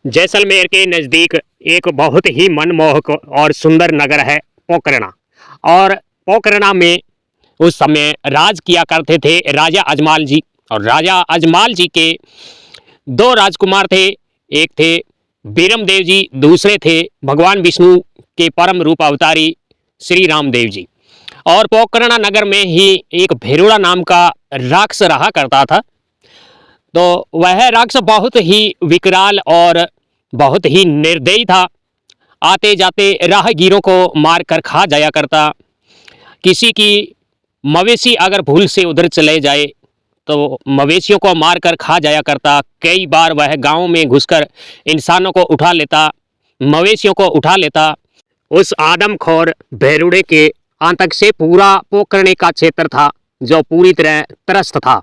जैसलमेर के नज़दीक एक बहुत ही मनमोहक और सुंदर नगर है पोखरणा। और पोखरणा में उस समय राज किया करते थे राजा अजमाल जी। और राजा अजमाल जी के दो राजकुमार थे। एक थे बीरमदेव जी, दूसरे थे भगवान विष्णु के परम रूप अवतारी श्री रामदेव जी। और पोखरणा नगर में ही एक भेरुड़ा नाम का राक्षस रहा करता था। तो वह राक्षस बहुत ही विकराल और बहुत ही निर्दयी था। आते जाते राहगीरों को मार कर खा जाया करता। किसी की मवेशी अगर भूल से उधर चले जाए तो मवेशियों को मार कर खा जाया करता। कई बार वह गांव में घुसकर इंसानों को उठा लेता, मवेशियों को उठा लेता। उस आदमखोर भेरुड़े के आतंक से पूरा पोखरणे का क्षेत्र था जो पूरी तरह त्रस्त था।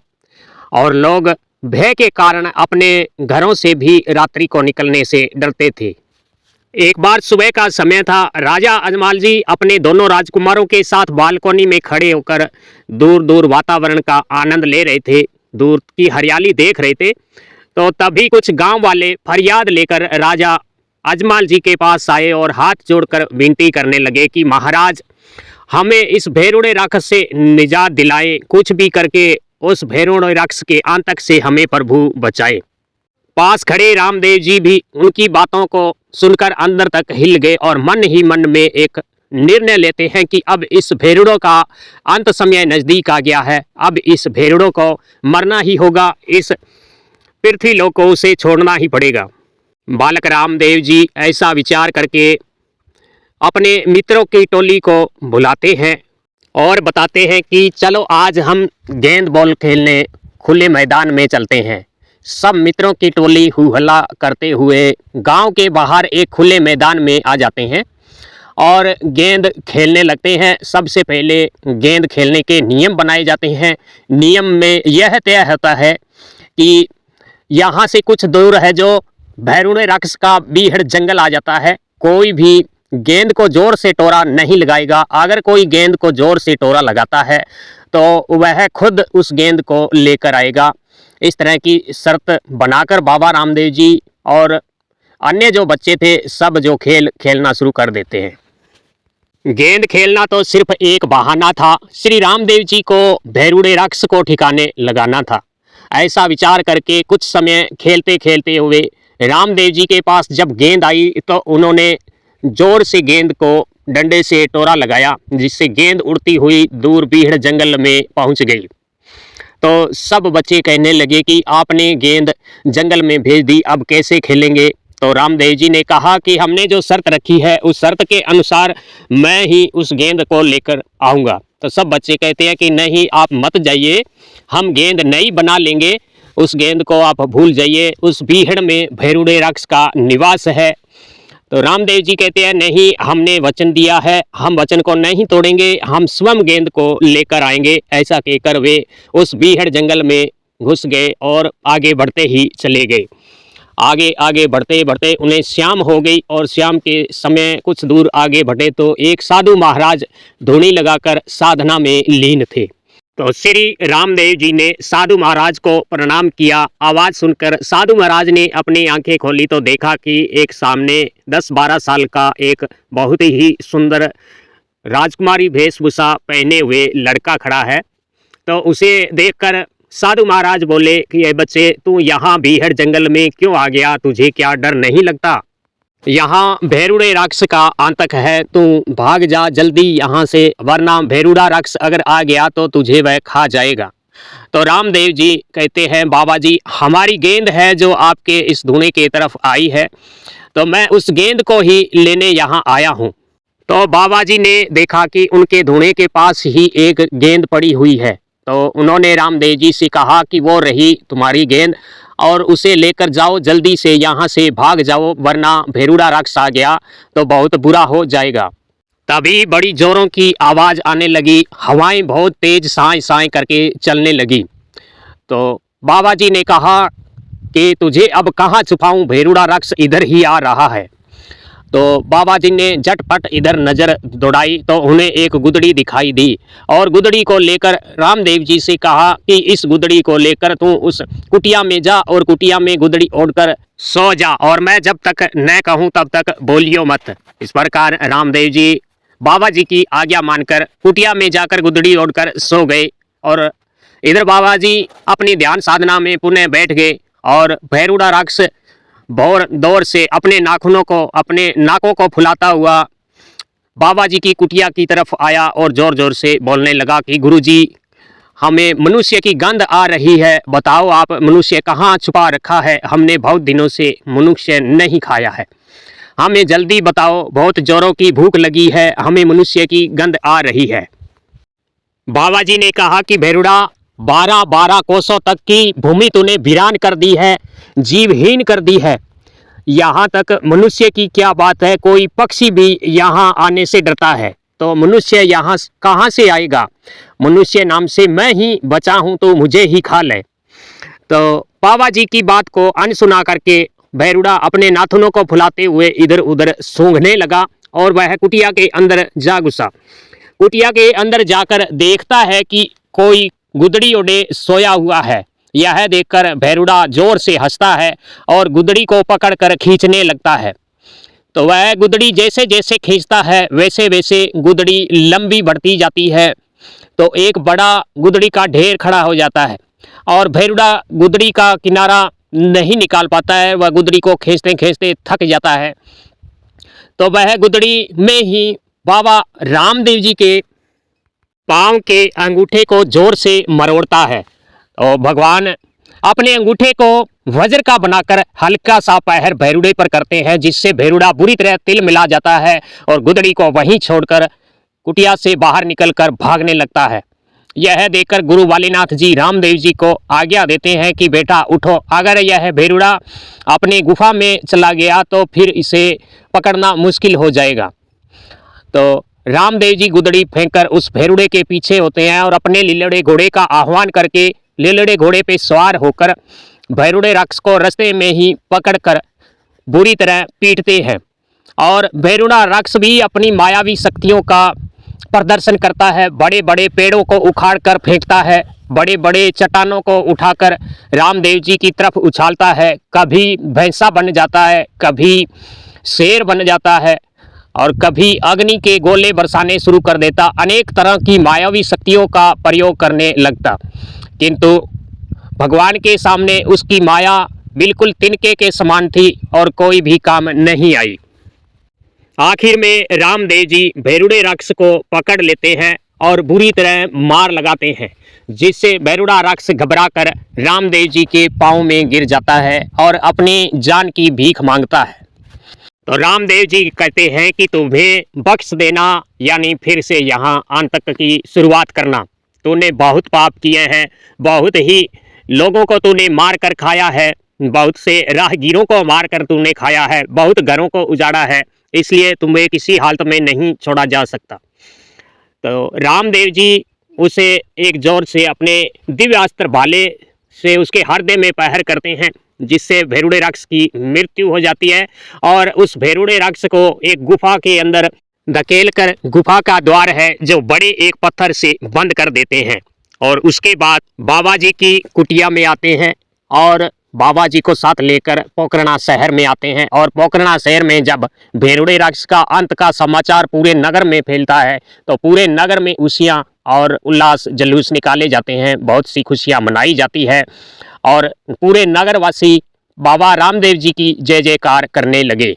और लोग भय के कारण अपने घरों से भी रात्रि को निकलने से डरते थे। एक बार सुबह का समय था। राजा अजमाल जी अपने दोनों राजकुमारों के साथ बालकोनी में खड़े होकर दूर दूर वातावरण का आनंद ले रहे थे, दूर की हरियाली देख रहे थे। तो तभी कुछ गांव वाले फरियाद लेकर राजा अजमाल जी के पास आए और हाथ जोड़कर विनती करने लगे कि महाराज, हमें इस भेरुड़े राक्षस से निजात दिलाए, कुछ भी करके उस भेरुड़े राक्षस के आतंक से हमें प्रभु बचाए। पास खड़े रामदेव जी भी उनकी बातों को सुनकर अंदर तक हिल गए और मन ही मन में एक निर्णय लेते हैं कि अब इस भेरुड़ों का अंत समय नज़दीक आ गया है। अब इस भेरुड़ों को मरना ही होगा, इस पृथ्वी लोक को उसे छोड़ना ही पड़ेगा। बालक रामदेव जी ऐसा विचार करके अपने मित्रों की टोली को बुलाते हैं और बताते हैं कि चलो आज हम गेंद बॉल खेलने खुले मैदान में चलते हैं। सब मित्रों की टोली हुहला करते हुए गांव के बाहर एक खुले मैदान में आ जाते हैं और गेंद खेलने लगते हैं। सबसे पहले गेंद खेलने के नियम बनाए जाते हैं। नियम में यह तय होता है कि यहाँ से कुछ दूर है जो भैरुणे राक्षस का बीहड़ जंगल आ जाता है। कोई भी गेंद को जोर से टोरा नहीं लगाएगा। अगर कोई गेंद को जोर से टोरा लगाता है तो वह खुद उस गेंद को लेकर आएगा। इस तरह की शर्त बनाकर बाबा रामदेव जी और अन्य जो बच्चे थे सब जो खेल खेलना शुरू कर देते हैं। गेंद खेलना तो सिर्फ एक बहाना था, श्री रामदेव जी को भेरुड़े राक्षस को ठिकाने लगाना था। ऐसा विचार करके कुछ समय खेलते खेलते हुए रामदेव जी के पास जब गेंद आई तो उन्होंने जोर से गेंद को डंडे से टोरा लगाया, जिससे गेंद उड़ती हुई दूर बीहड़ जंगल में पहुंच गई। तो सब बच्चे कहने लगे कि आपने गेंद जंगल में भेज दी, अब कैसे खेलेंगे। तो रामदेव जी ने कहा कि हमने जो शर्त रखी है उस शर्त के अनुसार मैं ही उस गेंद को लेकर आऊँगा। तो सब बच्चे कहते हैं कि नहीं, आप मत जाइए, हम गेंद नई बना लेंगे, उस गेंद को आप भूल जाइए, उस बीहड़ में भेरुड़े राक्षस का निवास है। तो रामदेव जी कहते हैं नहीं, हमने वचन दिया है, हम वचन को नहीं तोड़ेंगे, हम स्वयं गेंद को लेकर आएंगे। ऐसा कहकर वे उस बीहड़ जंगल में घुस गए और आगे बढ़ते ही चले गए। आगे आगे बढ़ते बढ़ते उन्हें शाम हो गई और शाम के समय कुछ दूर आगे बढ़े तो एक साधु महाराज धूनी लगाकर साधना में लीन थे। तो श्री रामदेव जी ने साधु महाराज को प्रणाम किया। आवाज़ सुनकर साधु महाराज ने अपनी आंखें खोली तो देखा कि एक सामने 10-12 साल का एक बहुत ही सुंदर राजकुमारी वेशभूषा पहने हुए लड़का खड़ा है। तो उसे देखकर साधु महाराज बोले कि ये बच्चे, तू यहाँ बीहड़ जंगल में क्यों आ गया, तुझे क्या डर नहीं लगता? यहाँ भेरुड़े राक्षस का आतंक है, तू भाग जा जल्दी यहाँ से, वरना भेरुड़ा राक्षस अगर आ गया तो तुझे वह खा जाएगा। तो रामदेव जी कहते हैं बाबा जी, हमारी गेंद है जो आपके इस धूने की तरफ आई है, तो मैं उस गेंद को ही लेने यहाँ आया हूँ। तो बाबा जी ने देखा कि उनके धूने के पास ही एक गेंद पड़ी हुई है। तो उन्होंने रामदेव जी से कहा कि वो रही तुम्हारी गेंद और उसे लेकर जाओ, जल्दी से यहाँ से भाग जाओ, वरना भेरुड़ा राक्षस आ गया तो बहुत बुरा हो जाएगा। तभी बड़ी जोरों की आवाज़ आने लगी, हवाएं बहुत तेज साए साए करके चलने लगी। तो बाबा जी ने कहा कि तुझे अब कहाँ छुपाऊं, भेरुड़ा राक्षस इधर ही आ रहा है। तो बाबा जी ने झटपट इधर नज़र दौड़ाई तो उन्हें एक गुदड़ी दिखाई दी और गुदड़ी को लेकर रामदेव जी से कहा कि इस गुदड़ी को लेकर तू उस कुटिया में जा और कुटिया में गुदड़ी ओढ़कर सो जा और मैं जब तक न कहूँ तब तक बोलियो मत। इस प्रकार रामदेव जी बाबा जी की आज्ञा मानकर कुटिया में जाकर गुदड़ी ओढ़कर सो गए और इधर बाबा जी अपनी ध्यान साधना में पुनः बैठ गए और भैरूड़ा राक्षस भौर दौर से अपने नाकों को फुलाता हुआ बाबा जी की कुटिया की तरफ आया और जोर जोर से बोलने लगा कि गुरुजी, हमें मनुष्य की गंध आ रही है, बताओ आप मनुष्य कहाँ छुपा रखा है, हमने बहुत दिनों से मनुष्य नहीं खाया है, हमें जल्दी बताओ, बहुत जोरों की भूख लगी है, हमें मनुष्य की गंध आ रही है। बाबा जी ने कहा कि भैरूड़ा, 12 कोसों तक की भूमि तूने वीरान कर दी है, जीवहीन कर दी है, यहाँ तक मनुष्य की क्या बात है, कोई पक्षी भी यहाँ आने से डरता है, तो मनुष्य यहाँ कहाँ से आएगा, मनुष्य नाम से मैं ही बचा हूँ तो मुझे ही खा ले। तो बाबा जी की बात को अनसुना करके भैरूड़ा अपने नाथुनों को फुलाते हुए इधर उधर सूंघने लगा और वह कुटिया के अंदर जा घुसा। कुटिया के अंदर जाकर देखता है कि कोई गुदड़ी ओढ़े सोया हुआ है। यह देखकर भैरूड़ा जोर से हंसता है और गुदड़ी को पकड़कर खींचने लगता है। तो वह गुदड़ी जैसे जैसे खींचता है वैसे वैसे गुदड़ी लंबी बढ़ती जाती है। तो एक बड़ा गुदड़ी का ढेर खड़ा हो जाता है और भैरूड़ा गुदड़ी का किनारा नहीं निकाल पाता है, वह गुदड़ी को खींचते खींचते थक जाता है। तो वह गुदड़ी में ही बाबा रामदेव जी के पाँव के अंगूठे को जोर से मरोड़ता है और भगवान अपने अंगूठे को वज्र का बनाकर हल्का सा पैर भैरूड़े पर करते हैं, जिससे भैरूड़ा बुरी तरह तिल मिला जाता है और गुदड़ी को वहीं छोड़कर कुटिया से बाहर निकलकर भागने लगता है। यह देखकर गुरु वालीनाथ जी रामदेव जी को आज्ञा देते हैं कि बेटा उठो, अगर यह भैरूड़ा अपने गुफा में चला गया तो फिर इसे पकड़ना मुश्किल हो जाएगा। तो रामदेव जी गुदड़ी फेंककर उस भैरूड़े के पीछे होते हैं और अपने लीलड़े घोड़े का आह्वान करके लीलड़े घोड़े पे सवार होकर भैरूड़े राक्षस को रास्ते में ही पकड़कर बुरी तरह पीटते हैं। और भैरूड़ा राक्षस भी अपनी मायावी शक्तियों का प्रदर्शन करता है, बड़े बड़े पेड़ों को उखाड़कर फेंकता है, बड़े बड़े चट्टानों को उठाकर रामदेव जी की तरफ उछालता है, कभी भैंसा बन जाता है, कभी शेर बन जाता है और कभी अग्नि के गोले बरसाने शुरू कर देता, अनेक तरह की मायावी शक्तियों का प्रयोग करने लगता। किंतु भगवान के सामने उसकी माया बिल्कुल तिनके के समान थी और कोई भी काम नहीं आई। आखिर में रामदेव जी भैरूड़े राक्षस को पकड़ लेते हैं और बुरी तरह मार लगाते हैं, जिससे भैरूड़ा राक्षस घबराकर रामदेव जी के पाँव में गिर जाता है और अपनी जान की भीख मांगता है। तो रामदेव जी कहते हैं कि तुम्हें बख्श देना, यानी फिर से यहाँ अंत तक की शुरुआत करना। तूने बहुत पाप किए हैं, बहुत ही लोगों को तूने मार कर खाया है, बहुत से राहगीरों को मार कर तूने खाया है, बहुत घरों को उजाड़ा है, इसलिए तुम्हें किसी हालत में नहीं छोड़ा जा सकता। तो रामदेव जी उसे एक जोर से अपने दिव्य अस्त्र भाले से उसके हृदय में प्रहार करते हैं, जिससे भैरूड़े राक्षस की मृत्यु हो जाती है और उस भैरूड़े राक्षस को एक गुफा के अंदर धकेल कर गुफा का द्वार है जो बड़े एक पत्थर से बंद कर देते हैं। और उसके बाद बाबा जी की कुटिया में आते हैं और बाबा जी को साथ लेकर पोकरणा शहर में आते हैं। और पोकरणा शहर में जब भैरूड़े राक्षस का अंत का समाचार पूरे नगर में फैलता है तो पूरे नगर में खुशियाँ और उल्लास जुलूस निकाले जाते हैं, बहुत सी खुशियाँ मनाई जाती है और पूरे नगरवासी बाबा रामदेव जी की जय जयकार करने लगे।